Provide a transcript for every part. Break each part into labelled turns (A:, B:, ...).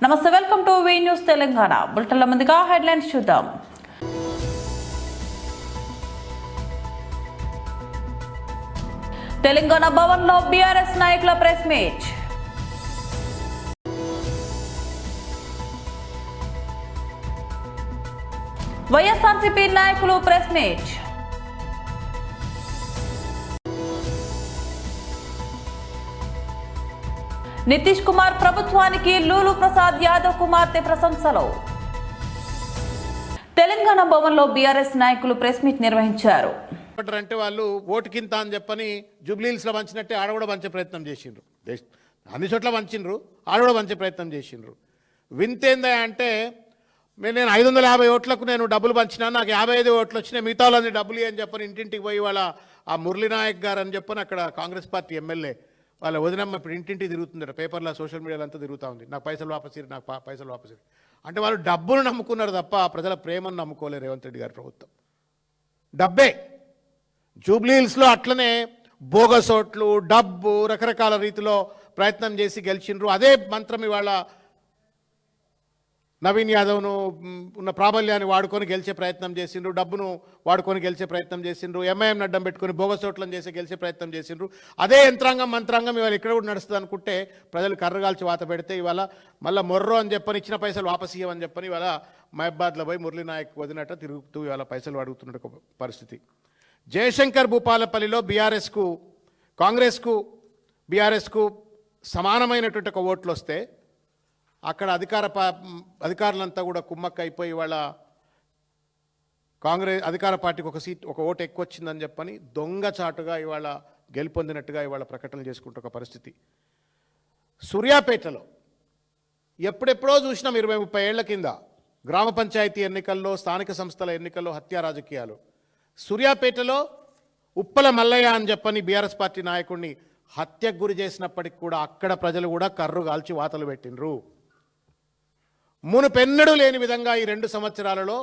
A: నమస్తే, welcome to V news Telangana. బులెటిన్ల ముందుగా హెడ్లైన్స్ చూద్దాం. తెలంగాణ భవన్ లో బీఆర్ఎస్ నాయకుల ప్రెస్ మీట్. వైఎస్ఆర్సీపీ నాయకులు ప్రెస్ మీట్. నితీష్ కుమార్ ప్రభుత్వానికి లూలు ప్రసాద్ యాదవ్ కుమార్తె ప్రశంసలు. తెలంగాణ భవన్ లో బీఆర్ఎస్ నాయకులు ప్రెస్ మీట్ నిర్వహించారు.
B: అంటే వాళ్ళు ఓటు కింద అని చెప్పని జూబ్లీహిల్స్లో పంచినట్టే ఆడ కూడా పంచే ప్రయత్నం చేసిండ్రు. అన్ని చోట్ల పంచిండ్రు, ఆడ కూడా పంచే ప్రయత్నం చేసిండ్రు. వింతేందా అంటే నేను 550 ఓట్లకు నేను డబ్బులు పంచినా, నాకు 55 ఓట్లు వచ్చినాయి, మిగతా వాళ్ళని డబ్బులు అని చెప్పని ఇంటింటికి పోయి వాళ్ళ ఆ మురళీనాయక్ గారు అని చెప్పని అక్కడ కాంగ్రెస్ పార్టీ ఎమ్మెల్యే వాళ్ళ వదినమ్మ ఇప్పుడు ఇంటింటికి తిరుగుతుందట, పేపర్లో సోషల్ మీడియాలో అంతా తిరుగుతూ ఉంది. నాకు పైసలు వాపసిరి, నాకు పైసలు వాపసిరి అంటే వాళ్ళు డబ్బును నమ్ముకున్నారు తప్ప ప్రజల ప్రేమను నమ్ముకోలేరు. రేవంత్ రెడ్డి గారి ప్రభుత్వం డబ్బే. జూబ్లీహిల్స్లో అట్లనే బోగస్ ఓట్లు, డబ్బు, రకరకాల రీతిలో ప్రయత్నం చేసి గెలిచిండ్రు. అదే మంత్రం ఇవాళ నవీన్ యాదవ్ను ఉన్న ప్రాబల్యాన్ని వాడుకొని గెలిచే ప్రయత్నం చేసిండ్రు, డబ్బును వాడుకొని గెలిచే ప్రయత్నం చేసిండ్రు, ఎంఐఎం అడ్డం పెట్టుకొని బోగస్ ఓట్లను చేసి గెలిచే ప్రయత్నం చేసిండ్రు. అదే యంత్రాంగం మంత్రాంగం ఇవాళ ఇక్కడ కూడా నడుస్తుంది అనుకుంటే ప్రజలు కర్రగాల్చి వాత పెడితే ఇవాళ మళ్ళీ మొర్రో అని చెప్పని ఇచ్చిన పైసలు వాపస్ ఇవ్వమని చెప్పని ఇవాళ మహబాద్లో పోయి మురళీనాయక్ వదినట్ట తిరుగుతూ ఇవాళ పైసలు అడుగుతున్న పరిస్థితి. జయశంకర్ భూపాలపల్లిలో కాంగ్రెస్కు బీఆర్ఎస్కు సమానమైనటువంటి ఒక ఓట్లు వస్తే అక్కడ అధికారులంతా కూడా కుమ్మక్క అయిపోయి వాళ్ళ కాంగ్రెస్ అధికార పార్టీకి ఒక ఓటు ఎక్కువ వచ్చిందని చెప్పని దొంగచాటుగా ఇవాళ గెలుపొందినట్టుగా ఇవాళ ప్రకటనలు చేసుకుంటే ఒక పరిస్థితి. సూర్యాపేటలో ఎప్పుడెప్పుడో చూసినాం 20-30 ఏళ్ల కింద గ్రామ పంచాయతీ ఎన్నికల్లో, స్థానిక సంస్థల ఎన్నికల్లో హత్యా రాజకీయాలు. సూర్యాపేటలో ఉప్పల మల్లయ్య అని చెప్పని బీఆర్ఎస్ పార్టీ నాయకుడిని హత్యకు గురి చేసినప్పటికి కూడా అక్కడ ప్రజలు కూడా కర్రు కాల్చి వాతలు పెట్టినరు. మునుపెన్నడూ లేని విధంగా ఈ 2 సంవత్సరాలలో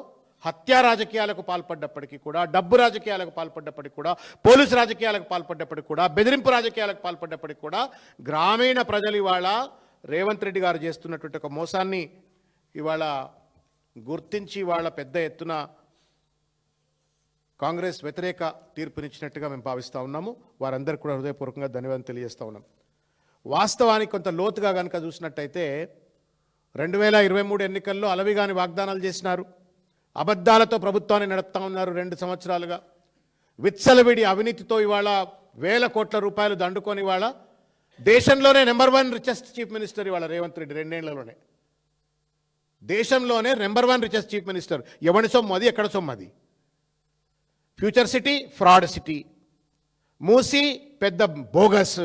B: హత్యా రాజకీయాలకు పాల్పడ్డప్పటికీ కూడా, డబ్బు రాజకీయాలకు పాల్పడ్డప్పటికీ కూడా, పోలీసు రాజకీయాలకు పాల్పడ్డప్పటికీ కూడా, బెదిరింపు రాజకీయాలకు పాల్పడ్డప్పటికీ కూడా గ్రామీణ ప్రజలు ఇవాళ రేవంత్ రెడ్డి గారు చేస్తున్నటువంటి ఒక మోసాన్ని ఇవాళ గుర్తించి ఇవాళ పెద్ద ఎత్తున కాంగ్రెస్ వ్యతిరేక తీర్పునిచ్చినట్టుగా మేము భావిస్తూ ఉన్నాము. వారందరికీ కూడా హృదయపూర్వకంగా ధన్యవాదాలు తెలియజేస్తూ ఉన్నాం. వాస్తవానికి కొంత లోతుగా కనుక చూసినట్టయితే 2023 ఎన్నికల్లో అలవిగాని వాగ్దానాలు చేసినారు, అబద్ధాలతో ప్రభుత్వాన్ని నడుపుతా ఉన్నారు. 2 సంవత్సరాలుగా విచ్చలవిడి అవినీతితో ఇవాళ వేల కోట్ల రూపాయలు దండుకొని ఇవాళ దేశంలోనే #1 రిచెస్ట్ చీఫ్ మినిస్టర్ ఇవాళ రేవంత్ రెడ్డి 2 ఏళ్లలోనే దేశంలోనే #1 రిచెస్ట్ చీఫ్ మినిస్టర్. ఎవరి సొమ్ము అది, ఎక్కడ సొమ్ము అది? ఫ్యూచర్ సిటీ ఫ్రాడ్ సిటీ, మూసి పెద్ద బోగస్,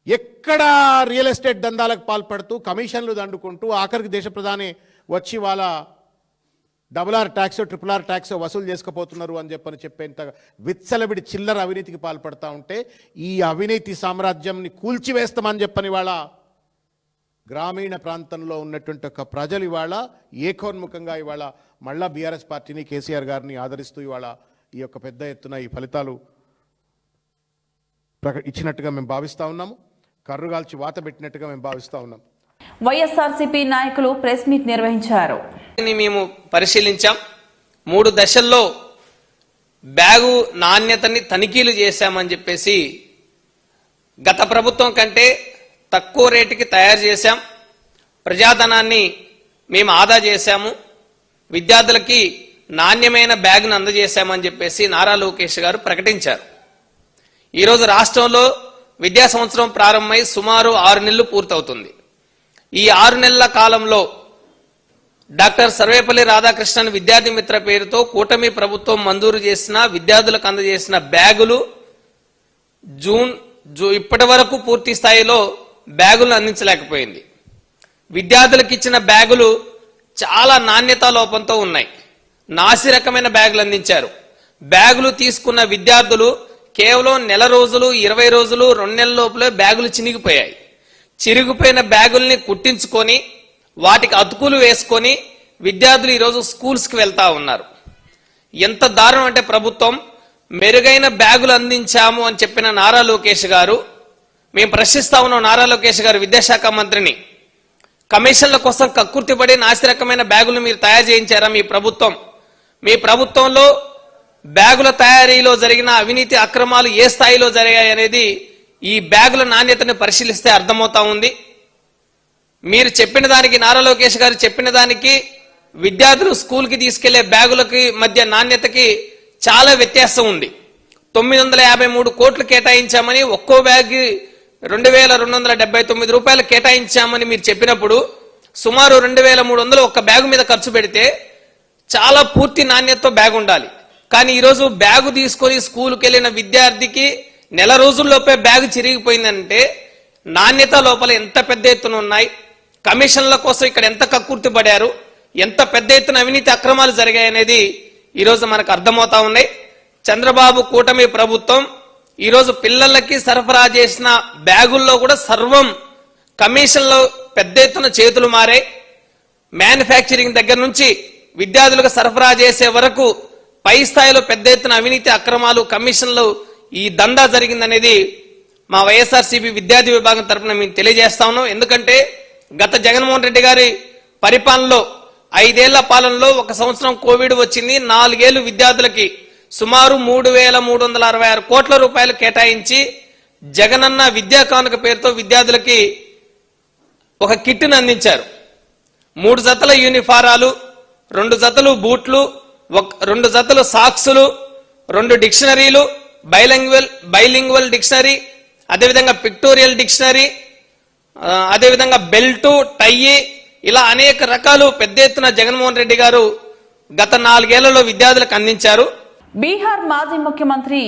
B: ఎక్కడ రియల్ ఎస్టేట్ దందాలకు పాల్పడుతూ కమిషన్లు దండుకుంటూ ఆఖరికి దేశ ప్రధాని వచ్చి వాళ్ళ RRR ట్యాక్స్, RRR ట్యాక్స్ వసూలు చేసుకుపోతున్నారు అని చెప్పేంత విచ్చలవిడి చిల్లర అవినీతికి పాల్పడతా ఉంటే ఈ అవినీతి సామ్రాజ్యంని కూల్చివేస్తామని చెప్పని వాళ్ళ గ్రామీణ ప్రాంతంలో ఉన్నటువంటి ఒక ప్రజలు ఇవాళ ఏకోన్ముఖంగా ఇవాళ మళ్ళా బీఆర్ఎస్ పార్టీని, కేసీఆర్ గారిని ఆదరిస్తూ ఇవాళ ఈ యొక్క పెద్ద ఎత్తున ఈ ఫలితాలు ఇచ్చినట్టుగా మేము భావిస్తూ ఉన్నాము. కర్రుగాల్చి వాత పెట్టినట్టుగా మేము భావిస్తూ ఉన్నాం.
A: వైఎస్ఆర్సీపీ నాయకులు ప్రెస్ మీట్ నిర్వహించారు.
C: మేము పరిశీలించాం. 3 దశల్లో బ్యాగు నాణ్యతని తనిఖీలు చేశామని చెప్పేసి గత ప్రభుత్వం కంటే తక్కువ రేటుకి తయారు చేశాం. ప్రజాధనాన్ని మేము ఆదా చేశాము. విద్యార్థులకి నాణ్యమైన బ్యాగును అందజేశామని చెప్పేసి నారా లోకేష్ గారు ప్రకటించారు. ఈరోజు రాష్ట్రంలో విద్యా సంవత్సరం ప్రారంభమై సుమారు 6 నెలలు పూర్తవుతుంది. ఈ 6 నెలల కాలంలో డాక్టర్ సర్వేపల్లి రాధాకృష్ణన్ విద్యార్థి మిత్ర పేరుతో కూటమి ప్రభుత్వం మంజూరు చేసిన, విద్యార్థులకు అందజేసిన బ్యాగులు ఇప్పటి వరకు పూర్తి స్థాయిలో బ్యాగులను అందించలేకపోయింది. విద్యార్థులకు ఇచ్చిన బ్యాగులు చాలా నాణ్యతా లోపంతో ఉన్నాయి. నాసి రకమైన బ్యాగులు అందించారు. బ్యాగులు తీసుకున్న విద్యార్థులు కేవలం నెల రోజులు, 20 రోజులు, 2 నెలల లోపలే బ్యాగులు చినిగిపోయాయి. చిరిగిపోయిన బ్యాగుల్ని కుట్టించుకొని వాటికి అతుకులు వేసుకొని విద్యార్థులు ఈరోజు స్కూల్స్కి వెళ్తా ఉన్నారు. ఎంత దారుణం అంటే ప్రభుత్వం మెరుగైన బ్యాగులు అందించాము అని చెప్పిన నారా లోకేష్ గారు, మేము ప్రశ్నిస్తా ఉన్నాం నారా లోకేష్ గారు విద్యాశాఖ మంత్రిని, కమిషన్ల కోసం కక్కుర్తిపడి నాసిరకమైన బ్యాగులు మీరు తయారు చేయించారా మీ ప్రభుత్వం? మీ ప్రభుత్వంలో బ్యాగుల తయారీలో జరిగిన అవినీతి అక్రమాలు ఏ స్థాయిలో జరిగాయి అనేది ఈ బ్యాగుల నాణ్యతను పరిశీలిస్తే అర్థమవుతా ఉంది. మీరు చెప్పిన దానికి, నారా లోకేష్ గారు చెప్పిన దానికి, విద్యార్థులు స్కూల్కి తీసుకెళ్లే బ్యాగులకి మధ్య నాణ్యతకి చాలా వ్యత్యాసం ఉంది. 953 కోట్లు కేటాయించామని, ఒక్కో బ్యాగ్ 2279 రూపాయలు కేటాయించామని మీరు చెప్పినప్పుడు సుమారు 2300 ఒక్క బ్యాగు మీద ఖర్చు పెడితే చాలా పూర్తి నాణ్యతతో బ్యాగ్ ఉండాలి. కానీ ఈరోజు బ్యాగు తీసుకొని స్కూల్కి వెళ్ళిన విద్యార్థికి నెల రోజుల్లోపే బ్యాగు చిరిగిపోయిందంటే నాణ్యత లోపల ఎంత పెద్ద ఎత్తున ఉన్నాయి, కమిషన్ల కోసం ఇక్కడ ఎంత కక్కుర్తి పడారు, ఎంత పెద్ద ఎత్తున అవినీతి అక్రమాలు జరిగాయనేది ఈరోజు మనకు అర్థమవుతా ఉన్నాయి. చంద్రబాబు కూటమి ప్రభుత్వం ఈరోజు పిల్లలకి సరఫరా చేసిన బ్యాగుల్లో కూడా సర్వం కమిషన్లో పెద్ద ఎత్తున చేతులు మారాయి. మ్యానుఫ్యాక్చరింగ్ దగ్గర నుంచి విద్యార్థులకు సరఫరా చేసే వరకు పై స్థాయిలో పెద్ద ఎత్తున అవినీతి అక్రమాలు, కమిషన్లు, ఈ దందా జరిగిందనేది మా వైఎస్ఆర్సీపీ విద్యార్థి విభాగం తరఫున మేము తెలియజేస్తా ఉన్నాం. ఎందుకంటే గత జగన్మోహన్ రెడ్డి గారి పరిపాలనలో 5 ఏళ్ల పాలనలో 1 సంవత్సరం కోవిడ్ వచ్చింది. 4 ఏళ్లు విద్యార్థులకి సుమారు 3366 కోట్ల రూపాయలు కేటాయించి జగనన్న విద్యా కానుక పేరుతో విద్యార్థులకి ఒక కిట్ను అందించారు. 3 జతల యూనిఫారాలు, 2 జతలు బూట్లు, 2 జతలు సాక్సులు, 2 డిక్షనరీలు, బైలింగ్వల్ డిక్షనరీ, అదేవిధంగా పిక్టోరియల్ డిక్షనరీ, అదేవిధంగా బెల్టు, టై, ఇలా అనేక రకాలు పెద్ద ఎత్తున జగన్మోహన్ రెడ్డి గారు గత 4 ఏళ్లలో విద్యార్థులకు అందించారు.
A: బీహార్ మాజీ ముఖ్యమంత్రి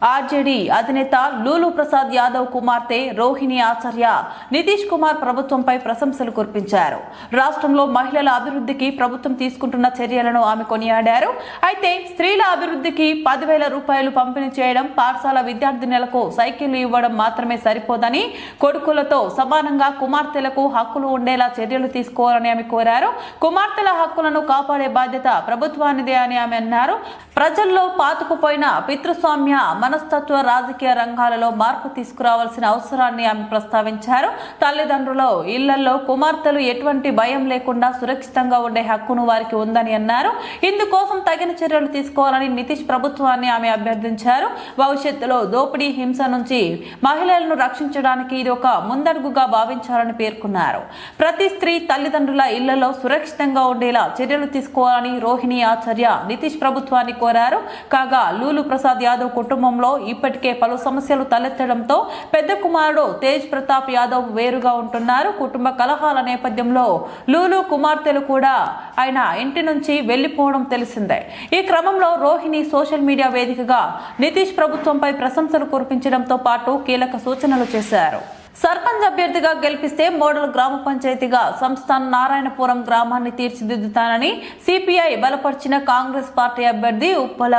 A: ఆర్జేడీ అధినేత లూలు ప్రసాద్ యాదవ్ కుమార్తె రోహిణి ఆచార్య నితీష్ కుమార్ ప్రభుత్వంపై ప్రశంసలు కురిపించారు. రాష్ట్రంలో మహిళల అభివృద్ధికి ప్రభుత్వం తీసుకుంటున్న చర్యలను ఆమె కొనియాడారు. అయితే స్త్రీల అభివృద్ధికి 10,000 రూపాయలు పంపిణీ చేయడం, పాఠశాల విద్యార్థినులకు సైకిళ్లు ఇవ్వడం మాత్రమే సరిపోదని, కొడుకులతో సమానంగా కుమార్తెలకు హక్కులు ఉండేలా చర్యలు తీసుకోవాలని ఆమె కోరారు. కుమార్తెల హక్కులను కాపాడే బాధ్యత ప్రభుత్వానిదే అని ఆమె అన్నారు. ప్రజల్లో పాతుకుపోయిన పితృస్వామ్య మనస్తత్వ రాజకీయ రంగాలలో మార్పు తీసుకురావాల్సిన అవసరాన్ని ఆమె ప్రస్తావించారు. తల్లిదండ్రుల ఇళ్లలో కుమార్తెలు ఎటువంటి భయం లేకుండా సురక్షితంగా ఉండే హక్కును వారికి ఉందని అన్నారు. ఇందుకోసం తగిన చర్యలు తీసుకోవాలని నితీష్ ప్రభుత్వాన్ని ఆమె అభ్యర్థించారు. భవిష్యత్తులో దోపిడీ, హింస నుంచి మహిళలను రక్షించడానికి ఇది ఒక ముందడుగుగా భావించాలని పేర్కొన్నారు. ప్రతి స్త్రీ తల్లిదండ్రుల ఇళ్లలో సురక్షితంగా ఉండేలా చర్యలు తీసుకోవాలని రోహిణి ఆచార్య నితీష్ ప్రభుత్వాన్ని కోరారు. కాగా లూలు ప్రసాద్ యాదవ్ కుటుంబంలో ఇప్పటికే పలు సమస్యలు తలెత్తడంతో పెద్ద కుమారుడు తేజ్ ప్రతాప్ యాదవ్ వేరుగా ఉంటున్నారు. కుటుంబ కలహాల నేపథ్యంలో లూలు కుమార్తెలు కూడా ఆయన ఇంటి నుంచి వెళ్లిపోవడం తెలిసిందే. ఈ క్రమంలో రోహిణి సోషల్ మీడియా వేదికగా నితీష్ ప్రభుత్వంపై ప్రశంసలు కురిపించడంతో పాటు కీలక సూచనలు చేశారు. సర్పంచ్ అభ్యర్థిగా గెలిపిస్తే మోడల్ గ్రామ పంచాయతీగా సంస్థాన్ నారాయణపురం గ్రామాన్ని తీర్చిదిద్దుతానని సిపిఐ బలపరిచిన కాంగ్రెస్ పార్టీ అభ్యర్థి ఉప్పల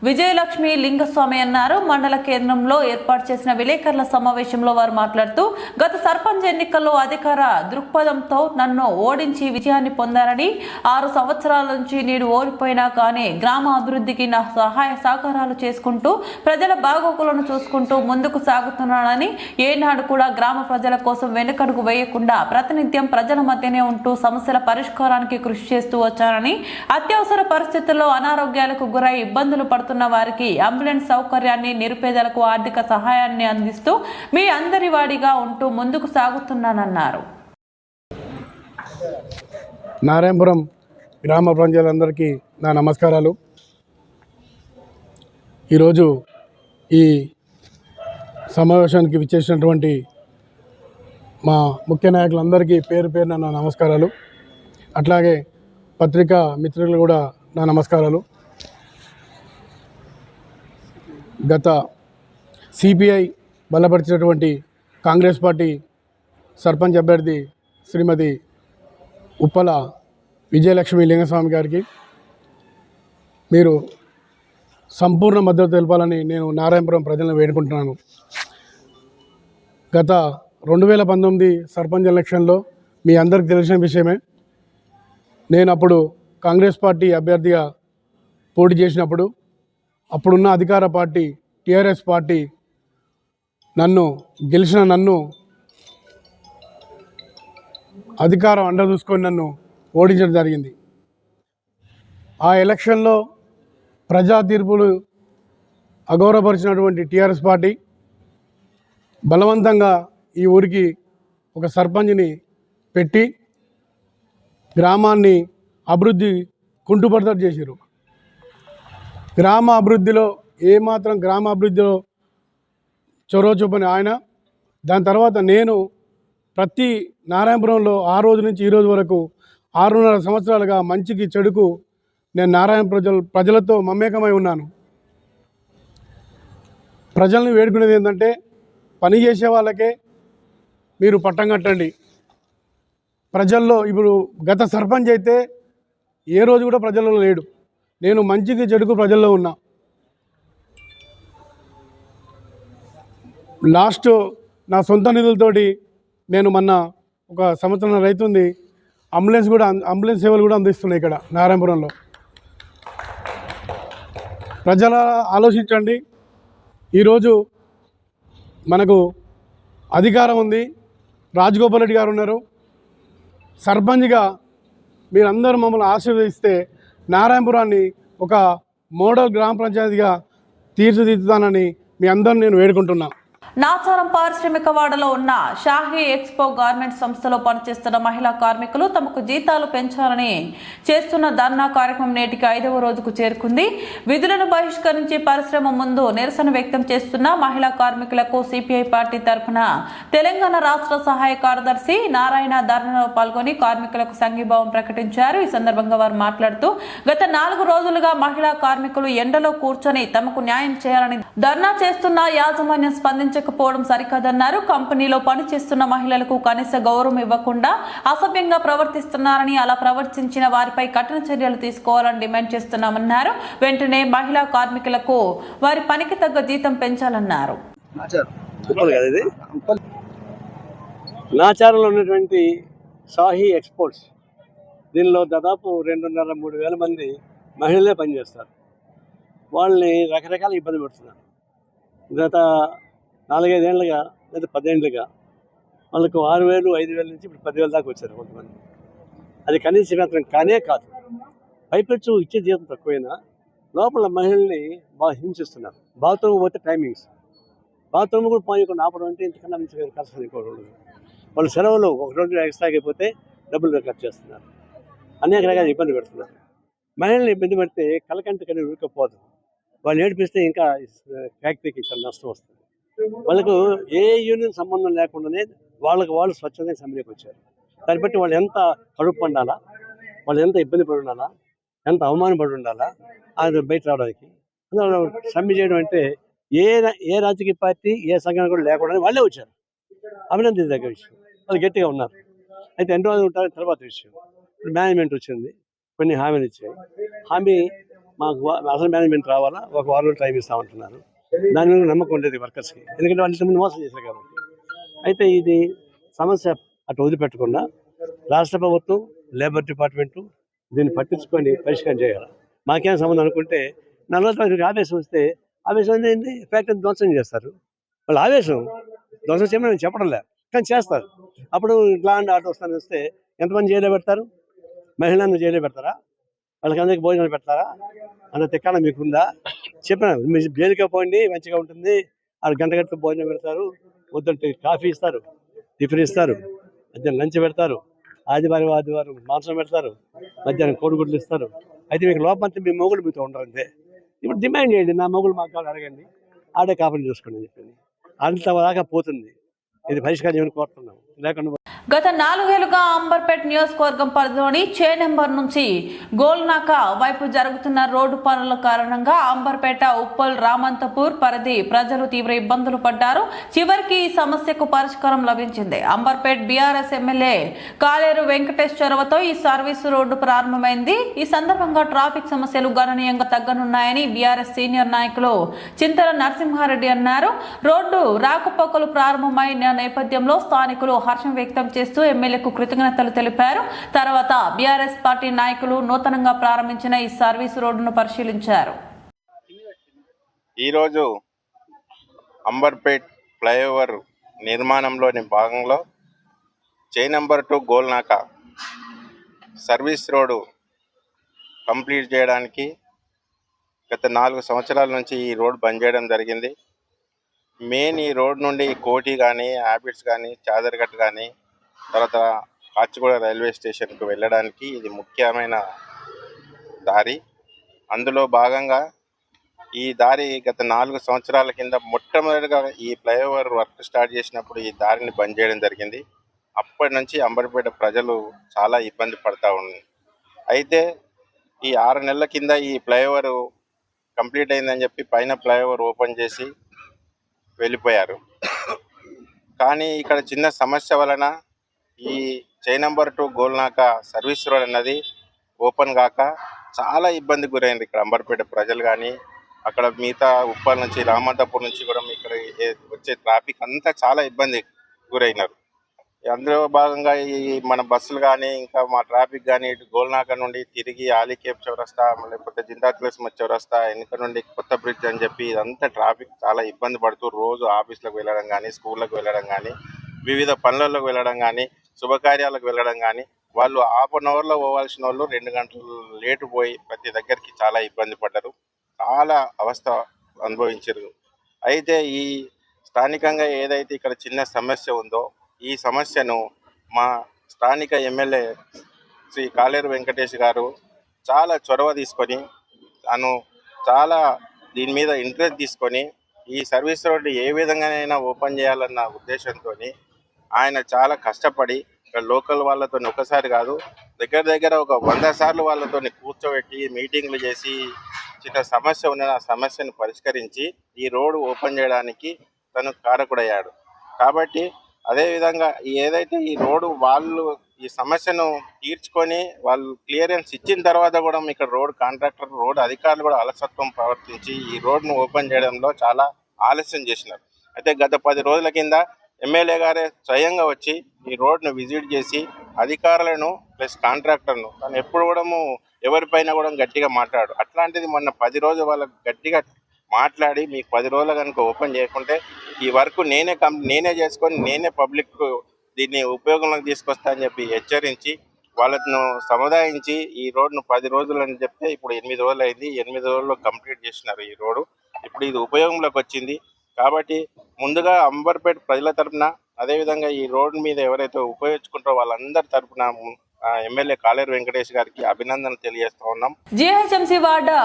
A: విజయలక్ష్మి లింగస్వామి అన్నారు. మండల కేంద్రంలో ఏర్పాటు చేసిన విలేకరుల సమావేశంలో వారు మాట్లాడుతూ, గత సర్పంచ్ ఎన్నికల్లో అధికార దృక్పథంతో నన్ను ఓడించి విజయాన్ని పొందారని, 6 సంవత్సరాల నుంచి నేను ఓడిపోయినా కానీ గ్రామ అభివృద్ధికి నా సహాయ సహకారాలు చేసుకుంటూ ప్రజల బాగోగులను చూసుకుంటూ ముందుకు సాగుతున్నానని, ఏనాడు కూడా గ్రామ ప్రజల కోసం వెనుకడుగు వేయకుండా ప్రతినిత్యం ప్రజల మధ్యనే ఉంటూ సమస్యల పరిష్కారానికి కృషి చేస్తూ వచ్చానని, అత్యవసర పరిస్థితుల్లో అనారోగ్యాలకు గురై ఇబ్బందులు పడుతున్న వారికి అంబులెన్స్ సౌకర్యాన్ని, నిరుపేదలకు ఆర్థిక సహాయాన్ని అందిస్తూ మీ అందరి వాడిగా ఉంటూ ముందుకు సాగుతున్నానన్నారు.
D: నారాయణపురం గ్రామ ప్రజలందరికీ నా నమస్కారాలు. ఈరోజు ఈ సమావేశానికి విచ్చేసినటువంటి మా ముఖ్య నాయకులందరికీ పేరు పేరున నా నమస్కారాలు. అట్లాగే పత్రికా మిత్రులు కూడా నా నమస్కారాలు. గత సిపిఐ బలపరిచినటువంటి కాంగ్రెస్ పార్టీ సర్పంచ్ అభ్యర్థి శ్రీమతి ఉప్పల విజయలక్ష్మి లింగస్వామి గారికి మీరు సంపూర్ణ మద్దతు తెలపాలని నేను నారాయణపురం ప్రజలను వేడుకుంటున్నాను. గత 2019 సర్పంచ్ ఎలక్షన్లో మీ అందరికీ తెలిసిన విషయమే. నేను అప్పుడు కాంగ్రెస్ పార్టీ అభ్యర్థిగా పోటీ చేసినప్పుడు అప్పుడున్న అధికార పార్టీ టీఆర్ఎస్ పార్టీ గెలిచిన నన్ను అధికారం అండ చూసుకొని నన్ను ఓడించడం జరిగింది. ఆ ఎలక్షన్లో ప్రజా తీర్పులు అగౌరవపరిచినటువంటి టీఆర్ఎస్ పార్టీ బలవంతంగా ఈ ఊరికి ఒక సర్పంచ్ని పెట్టి గ్రామాన్ని అభివృద్ధి కుంటుపడతట్టు చేశారు. గ్రామ అభివృద్ధిలో ఏమాత్రం గ్రామ అభివృద్ధిలో చొరవ చూపని ఆయన, దాని తర్వాత నేను ప్రతి నారాయణపురంలో ఆ రోజు నుంచి ఈ రోజు వరకు 6.5 సంవత్సరాలుగా మంచికి చెడుకు నేను నారాయణ ప్రజలతో మమేకమై ఉన్నాను. ప్రజల్ని వేడుకునేది ఏంటంటే పని చేసే వాళ్ళకే మీరు పట్టం కట్టండి. ప్రజల్లో ఇప్పుడు గత సర్పంచ్ అయితే ఏ రోజు కూడా ప్రజల్లో లేడు. నేను మంచికి చెడుకు ప్రజల్లో ఉన్నా. లాస్ట్ నా సొంత నిధులతోటి నేను మొన్న ఒక సంవత్సరం రైతుంది అంబులెన్స్ సేవలు కూడా అందిస్తున్నాయి ఇక్కడ నారాయణపురంలో. ప్రజల ఆలోచించండి. ఈరోజు మనకు అధికారం ఉంది, రాజగోపాల్ రెడ్డి గారు ఉన్నారు. సర్పంచ్గా మీరందరూ మమ్మల్ని ఆశీర్వదిస్తే నారాయణపురాన్ని ఒక మోడల్ గ్రామ పంచాయతీగా తీర్చిదిద్దుతానని మీ అందరూ నేను వేడుకుంటున్నాను.
A: నాచారం పారిశ్రామిక వాడలో ఉన్న షాహీ ఎక్స్పో గార్మెంట్ సంస్థలో పనిచేస్తున్న మహిళా కార్మికులు తమకు జీతాలు పెంచాలని చేస్తున్న ధర్నా కార్యక్రమం నేటికి 5వ రోజుకు చేరుకుంది. విధులను బహిష్కరించి పరిశ్రమ ముందు నిరసన వ్యక్తం చేస్తున్న మహిళా కార్మికులకు సిపిఐ పార్టీ తరఫున తెలంగాణ రాష్ట్ర సహాయ కార్యదర్శి నారాయణ ధర్నాలో పాల్గొని కార్మికులకు సంఘీభావం ప్రకటించారు. ఈ సందర్భంగా వారు మాట్లాడుతూ గత 4 రోజులుగా మహిళా కార్మికులు ఎండలో కూర్చొని తమకు న్యాయం చేయాలని ధర్నా చేస్తున్న యాజమాన్యం స్పందించకపోవడం సరికాదన్నారు. కంపెనీలో పనిచేస్తున్న మహిళలకు కనీస గౌరవం ఇవ్వకుండా అసభ్యంగా ప్రవర్తిస్తున్నారని, అలా ప్రవర్తించిన వారిపై కఠిన చర్యలు తీసుకోవాలని డిమాండ్ చేస్తున్నామన్నారు. వెంటనే మహిళా కార్మికులకు వారి పనికి తగ్గ జీతం పెంచాలన్నారు.
E: నాచారంలో ఉన్నటువంటి షాహీ ఎక్స్పోర్ట్స్, దీనిలో దాదాపు 2.5-3 వేల మంది మహిళలే పనిచేస్తారు. వాళ్ళని రకరకాల ఇబ్బంది పెడుతున్నారు. గత 4-5 ఏళ్ళుగా లేదా 10 ఏళ్ళుగా వాళ్ళకు 6,000, 5,000 నుంచి ఇప్పుడు 10,000 దాకా వచ్చారు కొంతమంది. అది కనీస వేతనం కానే కాదు. పైపెచ్చు ఇచ్చే జీతం తక్కువైనా లోపల మహిళల్ని బాగా హింసిస్తున్నారు. బాత్రూమ్ పోతే టైమింగ్స్, బాత్రూమ్ కూడా పోయకుండా ఆపడం అంటే ఇంతకన్నా మంచిగా కష్టం ఇంకోటి. వాళ్ళు సెలవులు 1 రోజు ఎక్స్ట్రా అయిపోతే డబ్బులు ఖర్చు చేస్తున్నారు. అనేక రకాల ఇబ్బంది పెడుతున్నారు. మహిళల్ని ఇబ్బంది పెడితే కలకంటి కని ఉరికపోదు. వాళ్ళు ఏడిపిస్తే ఇంకా ఫ్యాక్టరీకి చాలా నష్టం వస్తుంది. వాళ్ళకు ఏ యూనియన్ సంబంధం లేకుండానే వాళ్ళు స్వచ్ఛంగా సమ్మెకి వచ్చారు. దాన్ని బట్టి వాళ్ళు ఎంత కడుపు పండాలా, వాళ్ళు ఎంత ఇబ్బంది పడి ఉండాలా, ఎంత అవమానపడి ఉండాలా అది బయట రావడానికి. అందులో సమ్మె చేయడం అంటే ఏ రాజకీయ పార్టీ ఏ సంఘాన్ని కూడా లేకుండా వాళ్ళే వచ్చారు. అభినందించదగ్గ విషయం. వాళ్ళు గట్టిగా ఉన్నారు. అయితే ఎన్ని రోజులు ఉంటారు తర్వాత విషయం. ఇప్పుడు మేనేజ్మెంట్ వచ్చింది, కొన్ని హామీలు ఇచ్చాయి. హామీ మాకు అసలు మేనేజ్మెంట్ రావాలా, 1 వారం టైం ఇస్తామంటున్నారు. దాని మీద నమ్మకం ఉండేది వర్కర్స్కి, ఎందుకంటే వాళ్ళు ముందు మోసం చేశారు కాబట్టి. అయితే ఇది సమస్య అటు వదిలిపెట్టకుండా రాష్ట్ర ప్రభుత్వం, లేబర్ డిపార్ట్మెంటు దీన్ని పట్టించుకొని పరిష్కారం చేయాలి. మాకేం సంబంధం అనుకుంటే 40 రోజులకి ఆవేశం వస్తే ఆవేశం ఏంటి, ఫ్యాక్టరీ ధ్వంసం చేస్తారు. వాళ్ళు ఆవేశం ధ్వంసం చేయమని నేను చెప్పడం లేదు, కానీ చేస్తారు. అప్పుడు లా అండ్ ఆర్డర్ వస్తాను వస్తే ఎంతమంది జైల్లో పెడతారు? మహిళలను జైల్లో పెడతారా? వాళ్ళకి అందరికీ భోజనాలు పెడతారా? అన్న తెక్కాల మీకుందా? చెప్పినాను, మీరు జైలుకే పోండి, మంచిగా ఉంటుంది. వాళ్ళు గంట భోజనం పెడతారు, వద్దంటే కాఫీ ఇస్తారు, టిఫిన్ ఇస్తారు, మధ్యాహ్నం లంచ్ పెడతారు, ఆదివారం మాంసం పెడతారు, మధ్యాహ్నం కోడిగుడ్లు ఇస్తారు. అయితే మీకు లోపంతా మీ మొగుడు మీతో ఉండరు అంతే. ఇప్పుడు డిమాండ్ చేయండి, నా మొగుడు మాకు కావాలి అడగండి, ఆడే కాపని చూసుకోండి అని చెప్పండి. అంతదాకా పోతుంది. ఇది పరిష్కారం ఏమని కోరుతున్నాం. లేకుండా
A: గత 4 ఏళ్లుగా అంబర్పేట్ నియోజకవర్గం పరిధిలోని చే నెంబర్ నుంచి గోల్నాక వైపు జరుగుతున్న రోడ్డు పనుల కారణంగా అంబర్పేట, ఉప్పల్, రామంతపూర్ పరిధి ప్రజలు తీవ్ర ఇబ్బందులు పడ్డారు. చివరికి ఈ సమస్యకు పరిష్కారం లభించింది. అంబర్పేట్ బీఆర్ఎస్ ఎమ్మెల్యే కాలేరు వెంకటేష్ చొరవతో ఈ సర్వీసు రోడ్డు ప్రారంభమైంది. ఈ సందర్భంగా ట్రాఫిక్ సమస్యలు గణనీయంగా తగ్గనున్నాయని బీఆర్ఎస్ సీనియర్ నాయకులు చింతల నరసింహారెడ్డి అన్నారు. రోడ్డు రాకపోకలు ప్రారంభమైన నేపథ్యంలో స్థానికులు హర్షం వ్యక్తం చేస్తూ ఎమ్మెల్యేకు కృతజ్ఞతలు తెలిపారు. తర్వాత బీఆర్ఎస్ పార్టీ నాయకులు నూతనంగా ప్రారంభించిన ఈ సర్వీస్ రోడ్డును పరిశీలించారు.
F: ఈరోజు అంబర్పేట్ ఫ్లైఓవర్ నిర్మాణంలోని భాగంలో chain number 2 Golnaka service road complete చేయడానికి గత 4 సంవత్సరాల నుంచి ఈ రోడ్ బంద్ చేయడం జరిగింది. మెయిన్ ఈ రోడ్ నుండి కోటి కానీ, హ్యాబిట్స్ కానీ, చాదర్ఘట్ కానీ, తర్వాత కాచిగూడ రైల్వే స్టేషన్కు వెళ్ళడానికి ఇది ముఖ్యమైన దారి. అందులో భాగంగా ఈ దారి గత 4 సంవత్సరాల కింద మొట్టమొదటిగా ఈ ఫ్లైఓవర్ వర్క్ స్టార్ట్ చేసినప్పుడు ఈ దారిని బంద్ చేయడం జరిగింది. అప్పటి నుంచి అంబర్పేట ప్రజలు చాలా ఇబ్బంది పడతా ఉంది. అయితే ఈ 6 నెలల కింద ఈ ఫ్లైఓవర్ కంప్లీట్ అయిందని చెప్పి పైన ఫ్లైఓవర్ ఓపెన్ చేసి వెళ్ళిపోయారు. కానీ ఇక్కడ చిన్న సమస్య వలన ఈ chain number 2 Golnaka service road అన్నది ఓపెన్ కాక చాలా ఇబ్బంది గురైంది ఇక్కడ అంబర్పేట ప్రజలు కానీ, అక్కడ మిగతా ఉప్పల్ నుంచి రామంతపూర్ నుంచి కూడా ఇక్కడ వచ్చే ట్రాఫిక్ అంతా చాలా ఇబ్బంది గురైనారు. అందులో భాగంగా ఈ మన బస్సులు కానీ, ఇంకా మా ట్రాఫిక్ కానీ ఇటు గోల్నాక నుండి తిరిగి ఆలీకేప్ చౌరస్తా, లేకపోతే జిందాక్లేస్మత్ చౌరస్తా, వెనుక నుండి కొత్త బ్రిడ్జ్ అని చెప్పి ఇదంతా ట్రాఫిక్ చాలా ఇబ్బంది పడుతూ రోజు ఆఫీసులకు వెళ్ళడం కానీ, స్కూళ్ళకు వెళ్ళడం కానీ, వివిధ పనులకు వెళ్ళడం కానీ, శుభకార్యాలకు వెళ్ళడం కానీ, వాళ్ళు 1/2 అవర్లో పోవాల్సిన వాళ్ళు 2 గంటలు లేటు పోయి ప్రతి దగ్గరికి చాలా ఇబ్బంది పడ్డారు, చాలా అవస్థ అనుభవించారు. అయితే ఈ స్థానికంగా ఏదైతే ఇక్కడ చిన్న సమస్య ఉందో ఈ సమస్యను మా స్థానిక ఎమ్మెల్యే శ్రీ కాలేరు వెంకటేష్ గారు చాలా చొరవ తీసుకొని తను చాలా దీని మీద ఇంట్రెస్ట్ తీసుకొని ఈ సర్వీస్ రోడ్డు ఏ విధంగానైనా ఓపెన్ చేయాలన్న ఉద్దేశంతో ఆయన చాలా కష్టపడి ఇక్కడ లోకల్ వాళ్ళతో ఒకసారి కాదు దగ్గర ఒక 100 సార్లు వాళ్ళతో కూర్చోబెట్టి మీటింగ్లు చేసి చిన్న సమస్య ఉన్న ఆ సమస్యను పరిష్కరించి ఈ రోడ్డు ఓపెన్ చేయడానికి తను కారకుడయ్యాడు. కాబట్టి అదేవిధంగా ఏదైతే ఈ రోడ్డు వాళ్ళు ఈ సమస్యను తీర్చుకొని వాళ్ళు క్లియరెన్స్ ఇచ్చిన తర్వాత కూడా ఇక్కడ రోడ్ కాంట్రాక్టర్, రోడ్ అధికారులు కూడా అలసత్వం ప్రవర్తించి ఈ రోడ్ను ఓపెన్ చేయడంలో చాలా ఆలస్యం చేసినారు. అయితే గత 10 రోజుల కింద ఎమ్మెల్యే గారే స్వయంగా వచ్చి ఈ రోడ్ను విజిట్ చేసి అధికారులను ప్లస్ కాంట్రాక్టర్ను తను ఎప్పుడు కూడా ఎవరిపైన కూడా గట్టిగా మాట్లాడు. అట్లాంటిది మొన్న 10 రోజులు వాళ్ళకి గట్టిగా మాట్లాడి మీకు 10 రోజులు కనుక ఓపెన్ చేయకుంటే ఈ వర్క్ నేనే చేసుకొని నేనే పబ్లిక్ దీన్ని ఉపయోగంలోకి తీసుకొస్తా అని చెప్పి హెచ్చరించి వాళ్ళను సముదాయించి ఈ రోడ్ను 10 రోజులు అని చెప్తే ఇప్పుడు 8 రోజులు అయింది. 8 రోజుల్లో కంప్లీట్ చేసినారు ఈ రోడ్డు. ఇప్పుడు ఇది ఉపయోగంలోకి వచ్చింది. కాబట్టి ముందుగా అంబర్పేట ప్రజల తరఫున అదేవిధంగా ఈ రోడ్డు మీద ఎవరైతే ఉపయోగించుకుంటారో వాళ్ళందరి తరఫున ఎమ్మెల్యే కాలేరు వెంకటేష్ గారికి అభినందనలు తెలియజేస్తా ఉన్నాం.
A: జీహెచ్ఎంసీ వార్డు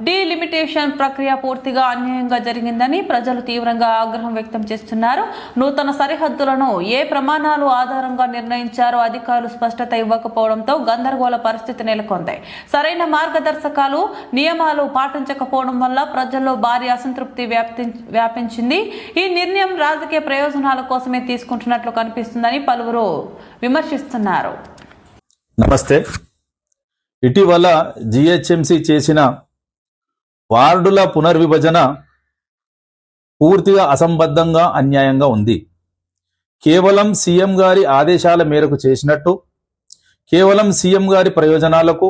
A: డీలిమిటేషన్ ప్రక్రియ పూర్తిగా అన్యాయంగా జరిగిందని ప్రజలు తీవ్రంగా ఆగ్రహం వ్యక్తం చేస్తున్నారు. నూతన సరిహద్దులను ఏ ప్రమాణాలు ఆధారంగా నిర్ణయించారో అధికారులు స్పష్టత ఇవ్వకపోవడంతో గందరగోళ పరిస్థితి నెలకొంది. సరైన మార్గదర్శకాలు, నియమాలు పాటించకపోవడం వల్ల ప్రజల్లో భారీ అసంతృప్తి వ్యాపించింది. ఈ నిర్ణయం రాజకీయ ప్రయోజనాల కోసమే తీసుకుంటున్నట్లు కనిపిస్తుందని పలువురు విమర్శిస్తున్నారు.
G: నమస్తే. ఇటీవల జిహెచ్ఎంసి చేసిన వార్డుల పునర్విభజన పూర్తిగా అసంబద్ధంగా, అన్యాయంగా ఉంది. కేవలం సీఎం గారి ఆదేశాల మేరకు చేసినట్టు, కేవలం సీఎం గారి ప్రయోజనాలకు,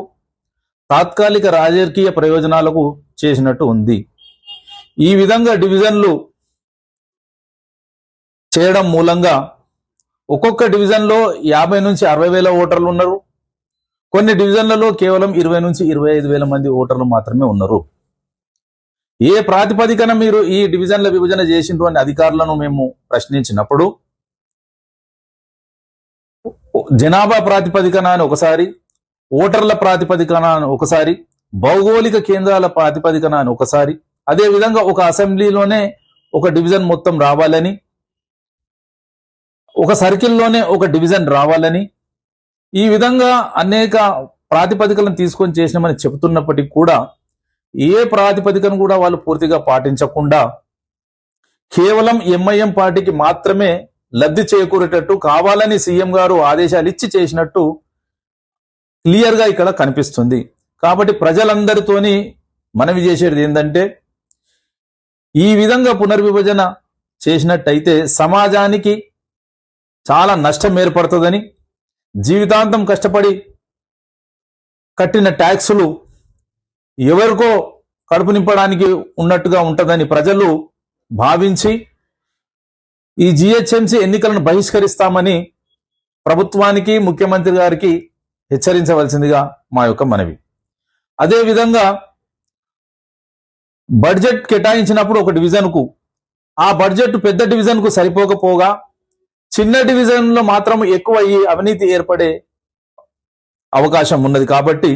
G: తాత్కాలిక రాజకీయ ప్రయోజనాలకు చేసినట్టు ఉంది. ఈ విధంగా డివిజన్లు చేయడం మూలంగా ఒక్కొక్క డివిజన్లో 50 నుంచి 60 వేల ఓటర్లు ఉన్నారు. కొన్ని డివిజన్లలో కేవలం 20 నుంచి 25 వేల మంది ఓటర్లు మాత్రమే ఉన్నారు. ఏ ప్రాతిపదికన మీరు ఈ డివిజన్ల విభజన చేసిండ్రు అని అధికారులను మేము ప్రశ్నించినప్పుడు జనాభా ప్రాతిపదికన అని ఒకసారి, ఓటర్ల ప్రాతిపదికన అని ఒకసారి, భౌగోళిక కేంద్రాల ప్రాతిపదికన అని ఒకసారి, అదేవిధంగా ఒక అసెంబ్లీలోనే ఒక డివిజన్ మొత్తం రావాలని, ఒక సర్కిల్లోనే ఒక డివిజన్ రావాలని, ఈ విధంగా అనేక ప్రాతిపదికలను తీసుకొని చేసినామని చెబుతున్నప్పటికీ కూడా ఏ ప్రాతిపదికను కూడా వాళ్ళు పూర్తిగా పాటించకుండా కేవలం ఎంఐఎం పార్టీకి మాత్రమే లబ్ధి చేకూరేటట్టు కావాలని సీఎం గారు ఆదేశాలు ఇచ్చి చేసినట్టు క్లియర్గా ఇక్కడ కనిపిస్తుంది. కాబట్టి ప్రజలందరితోని మనవి చేసేది ఏంటంటే ఈ విధంగా పునర్విభజన చేసినట్టయితే సమాజానికి చాలా నష్టం ఏర్పడుతుందని, జీవితాంతం కష్టపడి కట్టిన ట్యాక్సులు ఎవరికో కడుపు నింపడానికి ఉన్నట్టుగా ఉంటుందని ప్రజలు భావించి ఈ జిహెచ్ఎంసీ ఎన్నికలను బహిష్కరిస్తామని ప్రభుత్వానికి ముఖ్యమంత్రి గారికి హెచ్చరించవలసిందిగా మా యొక్క మనవి. అదేవిధంగా బడ్జెట్ కేటాయించినప్పుడు ఒక డివిజన్కు ఆ బడ్జెట్ పెద్ద డివిజన్కు సరిపోకపోగా చిన్న డివిజన్లో మాత్రం ఎక్కువ ఈ అవినీతి ఏర్పడే అవకాశం ఉన్నది. కాబట్టి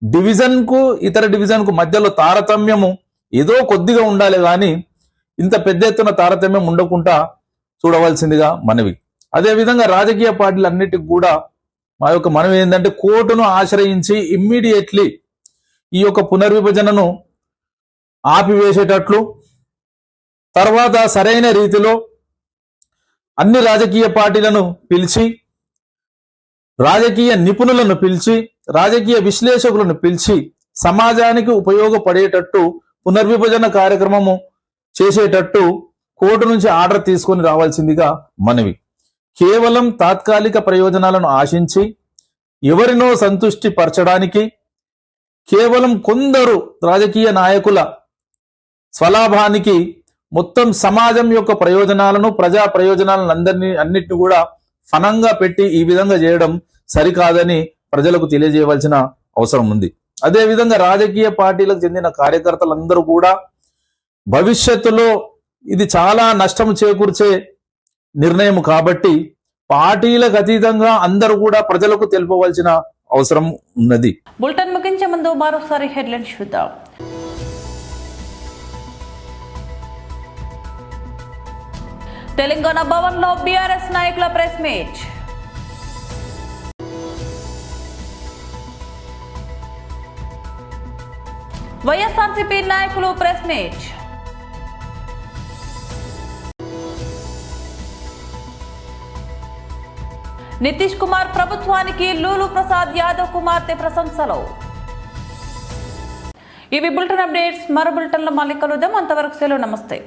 G: డివిజన్కు ఇతర డివిజన్కు మధ్యలో తారతమ్యము ఏదో కొద్దిగా ఉండాలి, కానీ ఇంత పెద్ద ఎత్తున తారతమ్యం ఉండకుండా చూడవలసిందిగా మనవి. అదేవిధంగా రాజకీయ పార్టీలన్నిటికి కూడా మా యొక్క మనవి ఏంటంటే కోర్టును ఆశ్రయించి ఇమ్మీడియట్లీ ఈ యొక్క పునర్విభజనను ఆపివేసేటట్లు, తర్వాత సరైన రీతిలో అన్ని రాజకీయ పార్టీలను పిలిచి, రాజకీయ నిపుణులను పిలిచి, రాజకీయ విశ్లేషకులను పిలిచి సమాజానికి ఉపయోగపడేటట్టు పునర్విభజన కార్యక్రమము చేసేటట్టు కోర్టు నుంచి ఆర్డర్ తీసుకొని రావాల్సిందిగా మనవి. కేవలం తాత్కాలిక ప్రయోజనాలను ఆశించి ఎవరినో సంతృష్టి పరచడానికి, కేవలం కొందరు రాజకీయ నాయకుల స్వలాభానికి మొత్తం సమాజం యొక్క ప్రయోజనాలను, ప్రజా ప్రయోజనాలను అన్నిటిని కూడా ఫనంగా పెట్టి ఈ విధంగా చేయడం సరికాదని ప్రజలకు తెలియజేయవలసిన అవసరం ఉంది. అదేవిధంగా రాజకీయ పార్టీలకు చెందిన కార్యకర్తలందరూ కూడా భవిష్యత్తులో ఇది చాలా నష్టం చేకూర్చే నిర్ణయం కాబట్టి పార్టీలకు అతీతంగా అందరూ కూడా ప్రజలకు తెలుపవలసిన అవసరం ఉన్నది.
A: బులెటిన్ ముగించే ముందు మరోసారి హెడ్లైన్స్ చూద్దాం. తెలంగాణ భవన్ లో బీఆర్ఎస్ నాయకుల ప్రెస్ మీట్. వైఎస్ఆర్సీపీ నాయకులు ప్రెస్ మీట్. నితీష్ కుమార్ ప్రభుత్వానికి లూలు ప్రసాద్ యాదవ్ కుమార్తె ప్రశంసలు. ఇవి బులెటిన్ అప్డేట్స్. మరో బులెటిన్లో మళ్ళీ కలుద్దాం. అంతవరకు సెలవు. నమస్తే.